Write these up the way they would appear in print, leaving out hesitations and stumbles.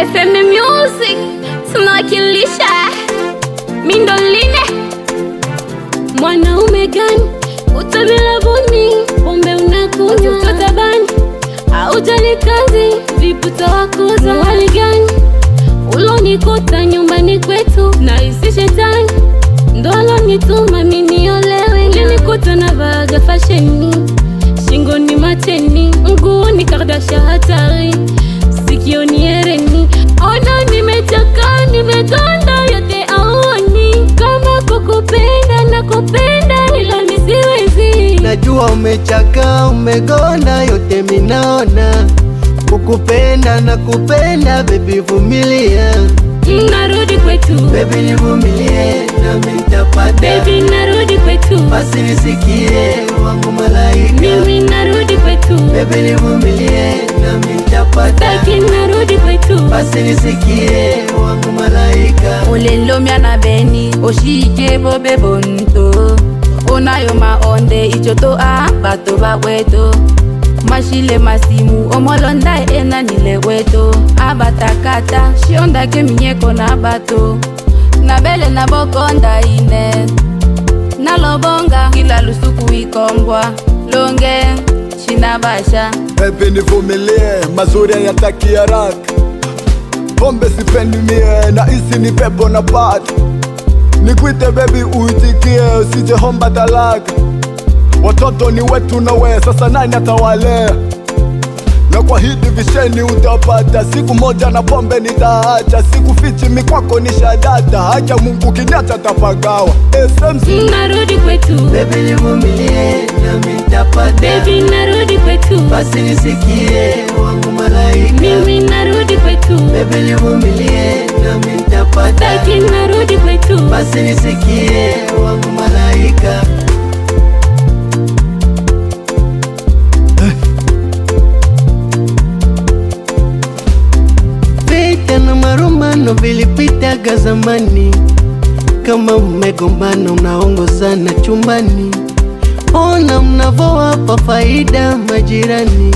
FM Music tunawakilisha Mindoline. Mwanaume gani utabila buni, pombe unakunywa utotabani, haujali kazi viputa wakuza. Wali gani ulonikuta nyumbani kwetu, na isi shetani ndo alonituma mimi niolewe. Ulinikuta na vaga fasheni, shingoni mateni, mguuni Kardashian hatari, sikioni hereni. Ona nimechoka, nimekonda, yote aoni. Kama kukupenda na kupenda, ila misiwezi. Najua umechaka, umegonda, yote minaona. Kukupenda na kupenda, baby vumilia. Narudi kwetu, baby nivumilie, nami nitapata. Baby narudi kwetu, basi nisikie wangu malaika. mimi narudi kwetu, baby nivumilie, nami nitapata. Taki narudi kwetu, basi nisikie wangu malaika. Ulelomya na beni oshike bobe bonto, onayo maonde ichoto bato bakweto. Mashile masimu omolonda ena nile weto, abatakata shionda ke minyeko na bato, na bele na bokonda ine na lobonga kila lusuku ikombwa longe shinabasha. Baby nivumilie, mazuri yataki haraka. Pombe sipendi mie, na isi ni pepo na pata. Nikuite baby uitikie, usije homba talaka. Watoto ni wetu na we, sasa nani atawalea? Na kwa hii divisheni utapata, siku moja na pombe nitaacha. Siku fichi mikwako ni shadata, hacha Mungu kiniacha tapagawa. SMC narudi kwetu, baby nivumilie, nami nitapata. Baby narudi kwetu, basi nisikie wangu malaika. mimi narudi kwetu, baby nivumilie, nami nitapata. Taki narudi kwetu, basi nisikie wangu malaika. Vita na marumbano vilipitaga zamani, kama mmegombana unaongozana chumbani. Ona mnavowapa faida majirani,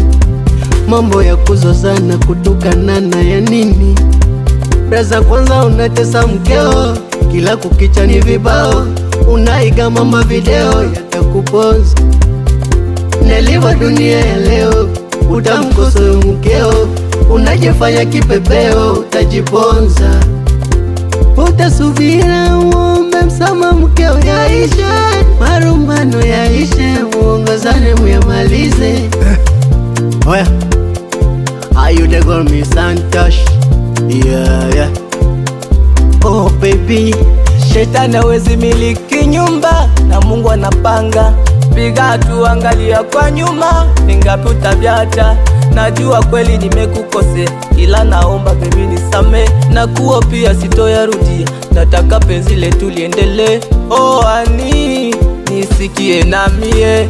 mambo ya kuzozana kutukanana ya nini? Braza kwanza unatesa mkeo, kila kukicha ni vibao, unaiga mama video yatakuponza. Neliwa dunia ya leo, utamkosa mkeo, unajifanya kipepeo utajiponza. Utasubira uombe msama mkeo yaishe, marumbano yaishe, muongozane muyamalize. Oya, are you the girl me Santosh? Yeah. Oh baby, shetani hawezi miliki nyumba, na Mungu anapanga. Piga tu angalia kwa nyuma, ningapi utavyata. Najua kweli nimekukosea, ila naomba baby nisame, na kuo pia sitoyarudia. Nataka penzi letu liendelee. Oh ani, nisikie na mie,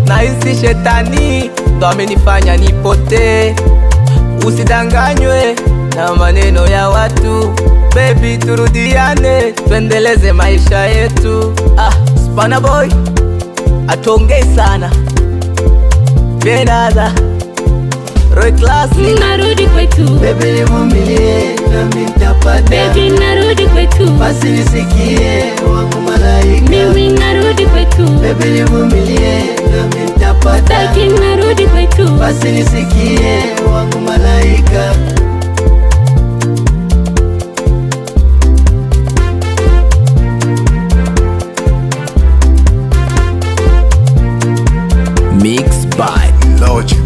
na isi shetani ndo amenifanya nipotee. Usidanganywe na maneno ya watu, baby turudiane, tuendeleze maisha yetu. Spana boy atongei sana Benada Roy Classic. narudi kwetu, baby nivumilie, nami nitapata. Baby narudi kwetu, basi nisikie wangu malaika. mimi narudi kwetu, baby nivumilie, nami nitapata. Taki narudi kwetu, basi nisikie wangu malaika. Mixed by Logic.